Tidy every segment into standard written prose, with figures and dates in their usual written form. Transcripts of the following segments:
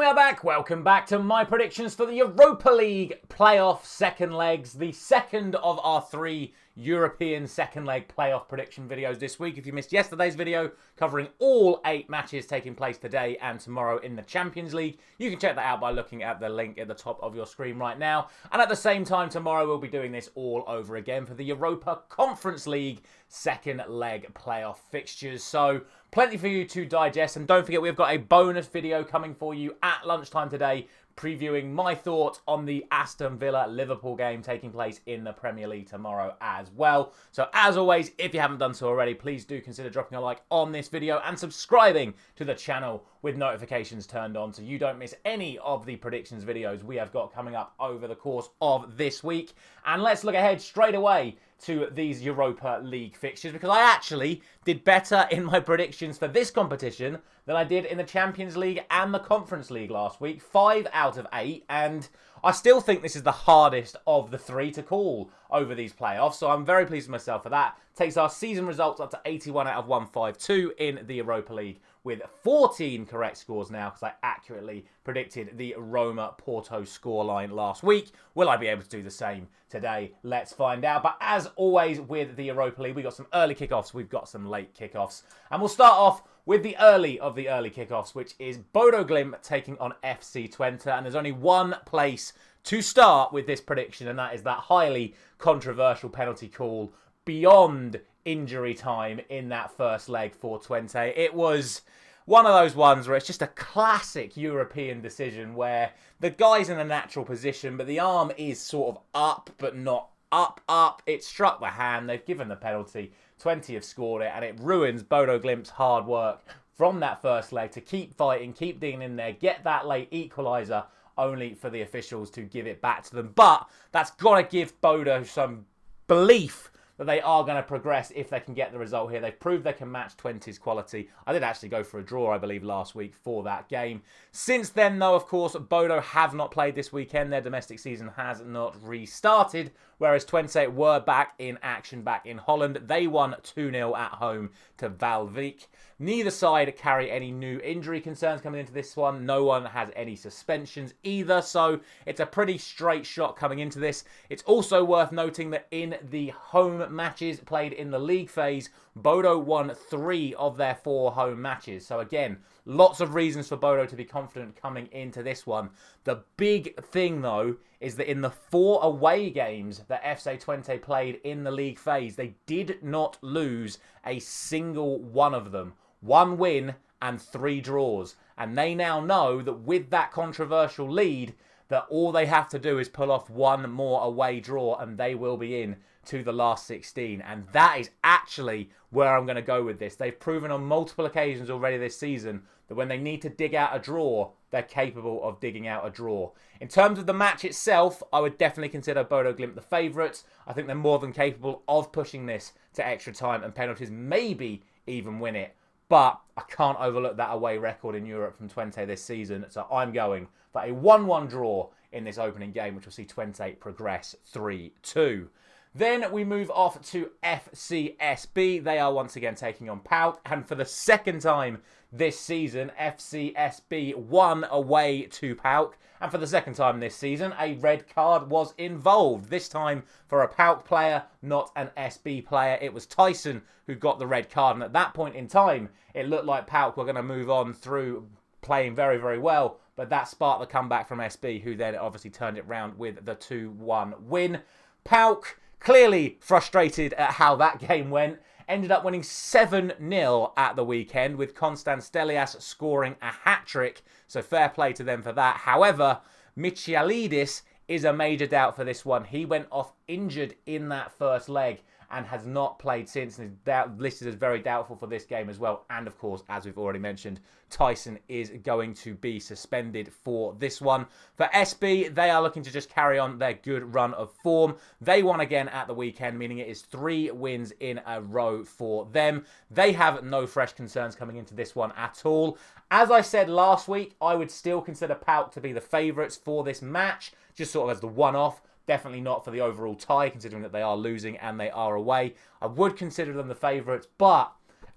are back. Welcome back to my predictions for the Europa League playoff second legs. The second of our 3 European second leg playoff prediction videos this week. If you missed yesterday's video covering all 8 matches taking place today and tomorrow in the Champions League, you can check that out by looking at the link at the top of your screen right now. And at the same time tomorrow we'll be doing this all over again for the Europa Conference League second leg playoff fixtures. So plenty for you to digest, and don't forget we've got a bonus video coming for you at lunchtime today previewing my thoughts on the Aston Villa-Liverpool game taking place in the Premier League tomorrow as well. So as always, if you haven't done so already, please do consider dropping a like on this video and subscribing to the channel with notifications turned on so you don't miss any of the predictions videos we have got coming up over the course of this week. And let's look ahead straight away to these Europa League fixtures, because I actually did better in my predictions for this competition than I did in the Champions League and the Conference League last week. 5 out of 8, and I still think this is the hardest of the 3 to call over these playoffs, so I'm very pleased with myself for that. Takes our season results up to 81 out of 152 in the Europa League, with 14 correct scores now, because I accurately predicted the Roma-Porto scoreline last week. Will I be able to do the same today? Let's find out. But as always with the Europa League, we've got some early kickoffs, we've got some late kickoffs. And we'll start off with the early of the early kickoffs, which is Bodo Glimt taking on FC Twente. And there's only one place to start with this prediction, and that is that highly controversial penalty call beyond injury time in that first leg for Twente. It was one of those ones where it's just a classic European decision where the guy's in a natural position, but the arm is sort of up, but not up. It struck the hand. They've given the penalty. Twente have scored it, and it ruins Bodo Glimt's hard work from that first leg to keep fighting, keep digging in there, get that late equaliser, only for the officials to give it back to them. But that's got to give Bodo some belief that they are going to progress if they can get the result here. They've proved they can match Twente's quality. I did actually go for a draw, I believe, last week for that game. Since then, though, of course, Bodo have not played this weekend. Their domestic season has not restarted, whereas Twente were back in action back in Holland. They won 2-0 at home to Valvik. Neither side carry any new injury concerns coming into this one. No one has any suspensions either, so it's a pretty straight shot coming into this. It's also worth noting that in the home matches played in the league phase, Bodo won 3 of their 4 home matches. So again, lots of reasons for Bodo to be confident coming into this one. The big thing, though, is that in the 4 away games that FC Twente played in the league phase, they did not lose a single one of them. 1 win and 3 draws. And they now know that with that controversial lead, that all they have to do is pull off 1 more away draw and they will be in to the last 16. And that is actually where I'm going to go with this. They've proven on multiple occasions already this season that when they need to dig out a draw, they're capable of digging out a draw. In terms of the match itself, I would definitely consider Bodo Glimt the favourites. I think they're more than capable of pushing this to extra time and penalties, maybe even win it. But I can't overlook that away record in Europe from Twente this season. So I'm going for a 1-1 draw in this opening game, which will see Twente progress 3-2. Then we move off to FCSB. They are once again taking on PAOK. And for the second time this season, FCSB won away to PAOK. And for the second time this season, a red card was involved. This time for a PAOK player, not an SB player. It was Tyson who got the red card. And at that point in time, it looked like PAOK were going to move on through playing very, very well. But that sparked the comeback from SB, who then obviously turned it round with the 2-1 win. PAOK, clearly frustrated at how that game went, ended up winning 7-0 at the weekend, with Constance Stelias scoring a hat-trick, so fair play to them for that. However, Midtjylland is a major doubt for this one. He went off injured in that first leg and has not played since, and is listed as very doubtful for this game as well. And of course, as we've already mentioned, Tyson is going to be suspended for this one. For SB, they are looking to just carry on their good run of form. They won again at the weekend, meaning it is 3 wins in a row for them. They have no fresh concerns coming into this one at all. As I said last week, I would still consider PAOK to be the favourites for this match, just sort of as the one-off. Definitely not for the overall tie, considering that they are losing and they are away. I would consider them the favourites, but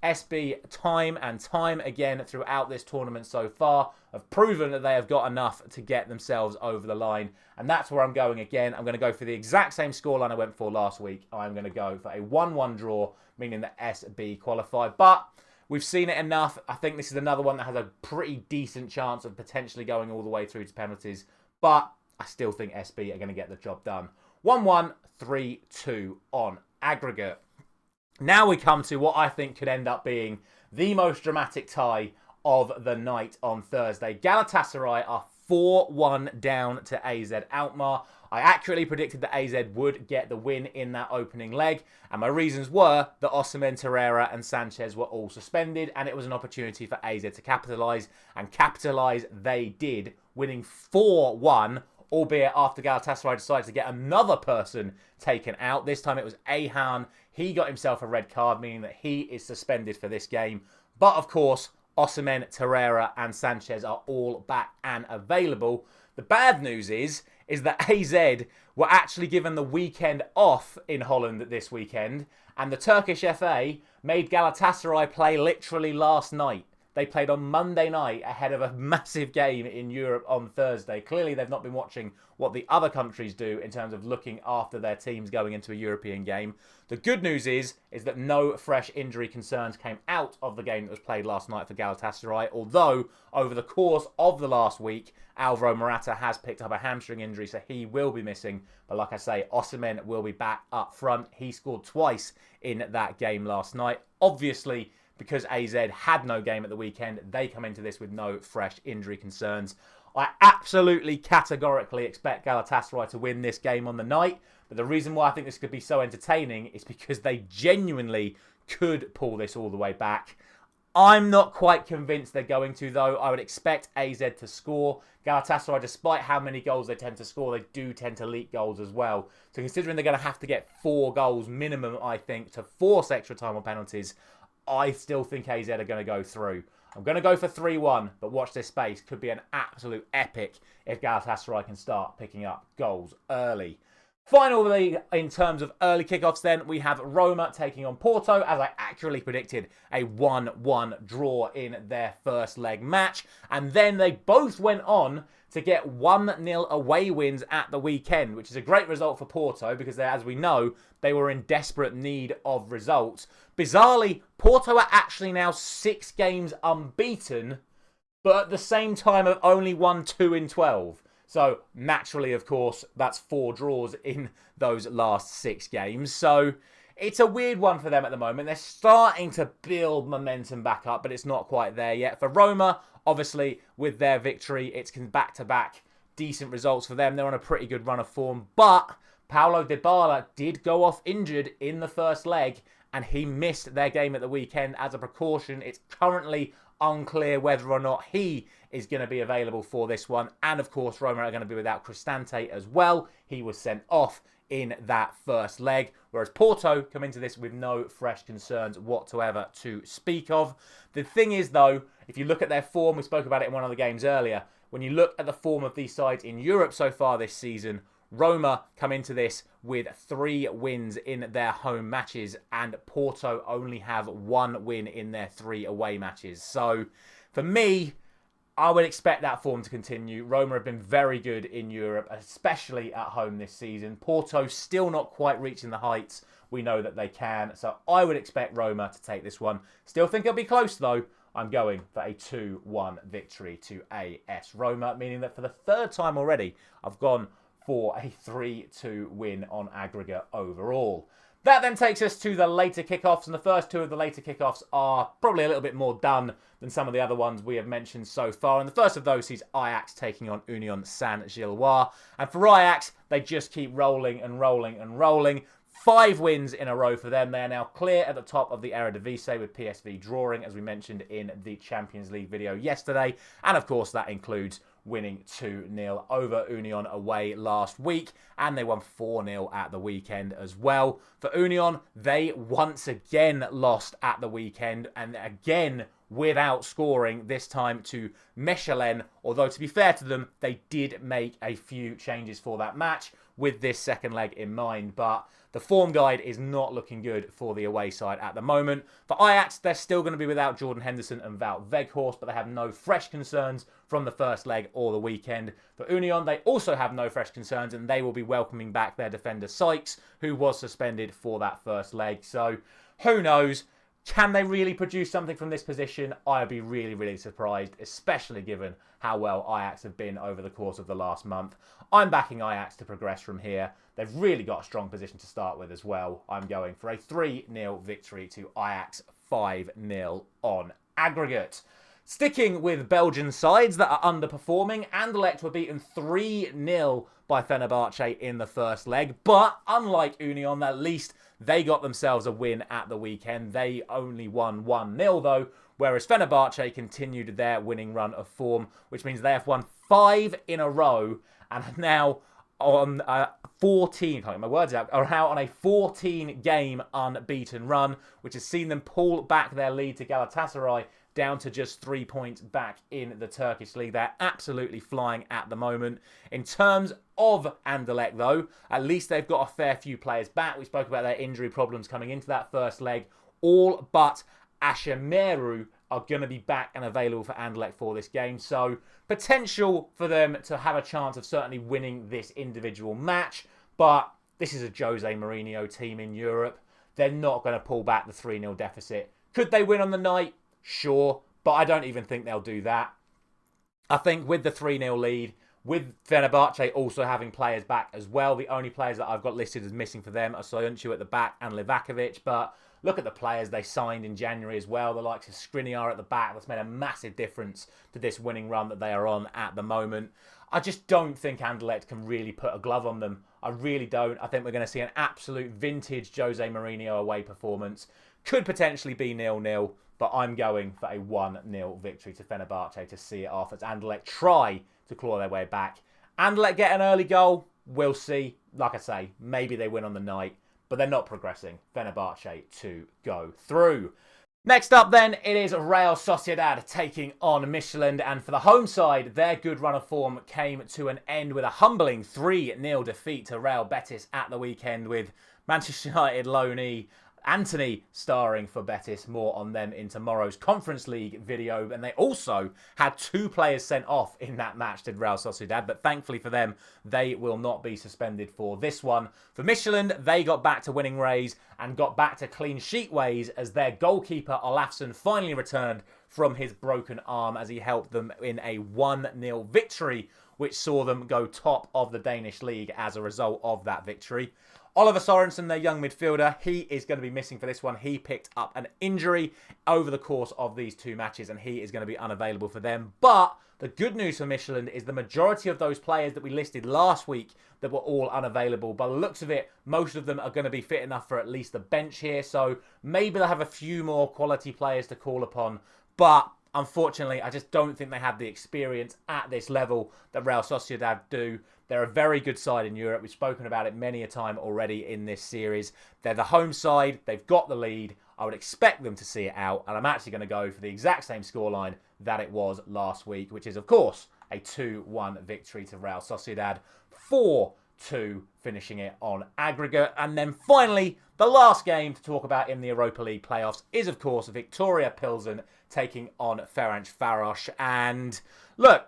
SB, time and time again throughout this tournament so far, have proven that they have got enough to get themselves over the line. And that's where I'm going again. I'm going to go for the exact same scoreline I went for last week. I'm going to go for a 1-1 draw, meaning that SB qualify. But we've seen it enough. I think this is another one that has a pretty decent chance of potentially going all the way through to penalties. But I still think SB are going to get the job done. 1-1, 3-2 on aggregate. Now we come to what I think could end up being the most dramatic tie of the night on Thursday. Galatasaray are 4-1 down to AZ Alkmaar. I accurately predicted that AZ would get the win in that opening leg, and my reasons were that Osimhen, Torreira and Sanchez were all suspended, and it was an opportunity for AZ to capitalise, and capitalise they did, winning 4-1, albeit after Galatasaray decided to get another person taken out. This time it was Ahan. He got himself a red card, meaning that he is suspended for this game. But of course, Osimhen, Torreira and Sanchez are all back and available. The bad news is that AZ were actually given the weekend off in Holland this weekend, and the Turkish FA made Galatasaray play literally last night. They played on Monday night ahead of a massive game in Europe on Thursday. Clearly, they've not been watching what the other countries do in terms of looking after their teams going into a European game. The good news is that no fresh injury concerns came out of the game that was played last night for Galatasaray, although over the course of the last week, Alvaro Morata has picked up a hamstring injury, so he will be missing. But like I say, Osimhen will be back up front. He scored twice in that game last night. Obviously, because AZ had no game at the weekend, they come into this with no fresh injury concerns. I absolutely categorically expect Galatasaray to win this game on the night, but the reason why I think this could be so entertaining is because they genuinely could pull this all the way back. I'm not quite convinced they're going to, though. I would expect AZ to score. Galatasaray, despite how many goals they tend to score, they do tend to leak goals as well. So considering they're going to have to get 4 goals minimum, I think, to force extra time on penalties, I still think AZ are going to go through. I'm going to go for 3-1, but watch this space. Could be an absolute epic if Galatasaray can start picking up goals early. Finally, in terms of early kickoffs then, we have Roma taking on Porto, as I accurately predicted, a 1-1 draw in their first leg match. And then they both went on to get 1-0 away wins at the weekend, which is a great result for Porto because, as we know, they were in desperate need of results. Bizarrely, Porto are actually now 6 games unbeaten, but at the same time have only won 2 in 12. So, naturally, of course, that's 4 draws in those last 6 games. So, it's a weird one for them at the moment. They're starting to build momentum back up, but it's not quite there yet. For Roma, obviously, with their victory, it's back-to-back decent results for them. They're on a pretty good run of form. But Paulo Dybala did go off injured in the first leg, and he missed their game at the weekend as a precaution. It's currently unclear whether or not he is going to be available for this one. And of course, Roma are going to be without Cristante as well. He was sent off in that first leg, whereas Porto come into this with no fresh concerns whatsoever to speak of. The thing is, though, if you look at their form, we spoke about it in one of the games earlier, when you look at the form of these sides in Europe so far this season, Roma come into this with 3 wins in their home matches, and Porto only have 1 win in their 3 away matches. So, for me, I would expect that form to continue. Roma have been very good in Europe, especially at home this season. Porto still not quite reaching the heights we know that they can. So I would expect Roma to take this one. Still think it'll be close, though. I'm going for a 2-1 victory to AS Roma, meaning that for the 3rd time already, I've gone for a 3-2 win on aggregate overall. That then takes us to the later kickoffs, and the first 2 of the later kickoffs are probably a little bit more done than some of the other ones we have mentioned so far. And the first of those is Ajax taking on Union Saint-Gilloise. And for Ajax, they just keep rolling and rolling and rolling. 5 wins in a row for them. They are now clear at the top of the Eredivisie with PSV drawing, as we mentioned in the Champions League video yesterday. And of course, that includes winning 2-0 over Union away last week. And they won 4-0 at the weekend as well. For Union, they once again lost at the weekend and again without scoring, this time to Midtjylland. Although, to be fair to them, they did make a few changes for that match with this second leg in mind. But the form guide is not looking good for the away side at the moment. For Ajax, they're still going to be without Jordan Henderson and Wout Weghorst, but they have no fresh concerns from the first leg or the weekend. For Union, they also have no fresh concerns, and they will be welcoming back their defender Sykes, who was suspended for that first leg. So, who knows? Can they really produce something from this position? I'd be really, really surprised, especially given how well Ajax have been over the course of the last month. I'm backing Ajax to progress from here. They've really got a strong position to start with as well. I'm going for a 3-0 victory to Ajax, 5-0 on aggregate. Sticking with Belgian sides that are underperforming, Anderlecht were beaten 3-0 by Fenerbahce in the first leg. But unlike Union, at least they got themselves a win at the weekend. They only won 1-0 though, whereas Fenerbahce continued their winning run of form, which means they have won 5 in a row and are now on 14, can't get my words out, are now on a 14-game unbeaten run, which has seen them pull back their lead to Galatasaray down to just 3 points back in the Turkish league. They're absolutely flying at the moment. In terms of Anderlecht, though, at least they've got a fair few players back. We spoke about their injury problems coming into that first leg. All but Ashemeru are going to be back and available for Anderlecht for this game. So, potential for them to have a chance of certainly winning this individual match. But this is a Jose Mourinho team in Europe. They're not going to pull back the 3-0 deficit. Could they win on the night? Sure, but I don't even think they'll do that. I think with the 3-0 lead, with Fenerbahce also having players back as well, the only players that I've got listed as missing for them are Soyuncu at the back and Livakovic. But look at the players they signed in January as well. The likes of Skriniar at the back. That's made a massive difference to this winning run that they are on at the moment. I just don't think Anderlecht can really put a glove on them. I really don't. I think we're going to see an absolute vintage Jose Mourinho away performance. Could potentially be 0-0. But I'm going for a 1-0 victory to Fenerbahce to see it off as Anderlecht try to claw their way back. Anderlecht get an early goal. We'll see. Like I say, maybe they win on the night. But they're not progressing. Fenerbahce to go through. Next up then, it is Real Sociedad taking on Midtjylland. And for the home side, their good run of form came to an end with a humbling 3-0 defeat to Real Betis at the weekend, with Manchester United loanee Anthony starring for Betis. More on them in tomorrow's Conference League video. And they also had 2 players sent off in that match, did Real Sociedad. But thankfully for them, they will not be suspended for this one. For Midtjylland, they got back to winning ways and got back to clean sheet ways as their goalkeeper Olafsson finally returned from his broken arm as he helped them in a 1-0 victory, which saw them go top of the Danish league as a result of that victory. Oliver Sorensen, their young midfielder, he is going to be missing for this one. He picked up an injury over the course of these 2 matches and he is going to be unavailable for them. But the good news for Midtjylland is the majority of those players that we listed last week that were all unavailable, by the looks of it, most of them are going to be fit enough for at least the bench here. So maybe they'll have a few more quality players to call upon. But unfortunately, I just don't think they have the experience at this level that Real Sociedad do. They're a very good side in Europe. We've spoken about it many a time already in this series. They're the home side. They've got the lead. I would expect them to see it out. And I'm actually going to go for the exact same scoreline that it was last week, which is, of course, a 2-1 victory to Real Sociedad. 4-2 finishing it on aggregate. And then finally, the last game to talk about in the Europa League playoffs is, of course, Viktoria Plzen taking on Ferencvaros. And look,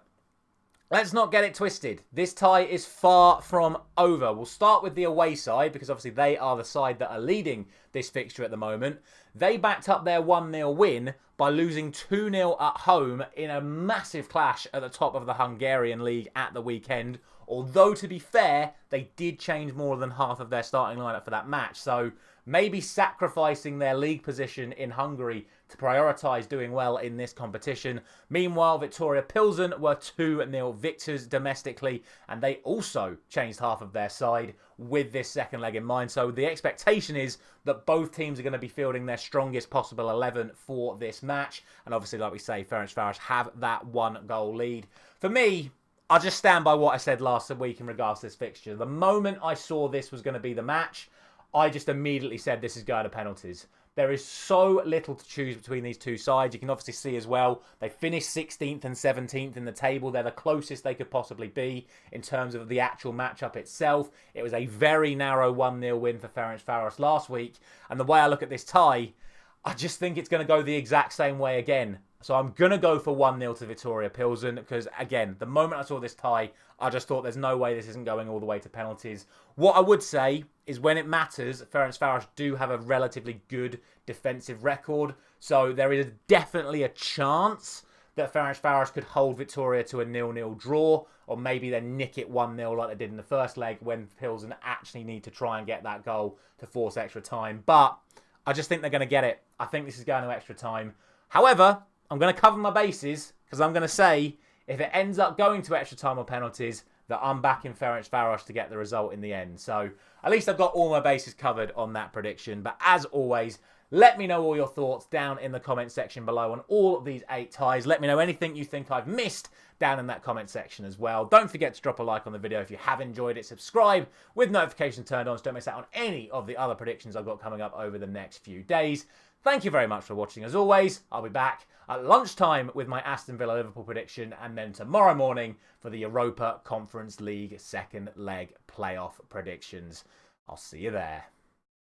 let's not get it twisted. This tie is far from over. We'll start with the away side because obviously they are the side that are leading this fixture at the moment. They backed up their 1-0 win by losing 2-0 at home in a massive clash at the top of the Hungarian league at the weekend. Although, to be fair, they did change more than half of their starting lineup for that match. So maybe sacrificing their league position in Hungary to prioritise doing well in this competition. Meanwhile, Viktoria Plzen were 2-0 victors domestically, and they also changed half of their side with this second leg in mind. So the expectation is that both teams are going to be fielding their strongest possible 11 for this match. And obviously, like we say, Ferencvaros have that 1-goal lead. For me, I'll just stand by what I said last week in regards to this fixture. The moment I saw this was going to be the match, I just immediately said this is going to penalties. There is so little to choose between these two sides. You can obviously see as well, they finished 16th and 17th in the table. They're the closest they could possibly be in terms of the actual matchup itself. It was a very narrow 1-0 win for Ferencvaros last week. And the way I look at this tie, I just think it's going to go the exact same way again. So I'm going to go for 1-0 to Viktoria Plzen because, again, the moment I saw this tie, I just thought there's no way this isn't going all the way to penalties. What I would say is when it matters, Ferencvaros do have a relatively good defensive record. So there is definitely a chance that Ferencvaros could hold Viktoria to a 0-0 draw, or maybe then nick it 1-0 like they did in the first leg when Plzen actually need to try and get that goal to force extra time. But I just think they're going to get it. I think this is going to extra time. However, I'm going to cover my bases because I'm going to say if it ends up going to extra time or penalties, that I'm backing Ferencvaros to get the result in the end. So at least I've got all my bases covered on that prediction. But as always, let me know all your thoughts down in the comment section below on all of these 8 ties. Let me know anything you think I've missed down in that comment section as well. Don't forget to drop a like on the video if you have enjoyed it. Subscribe with notifications turned on so don't miss out on any of the other predictions I've got coming up over the next few days. Thank you very much for watching. As always, I'll be back at lunchtime with my Aston Villa Liverpool prediction and then tomorrow morning for the Europa Conference League second leg playoff predictions. I'll see you there.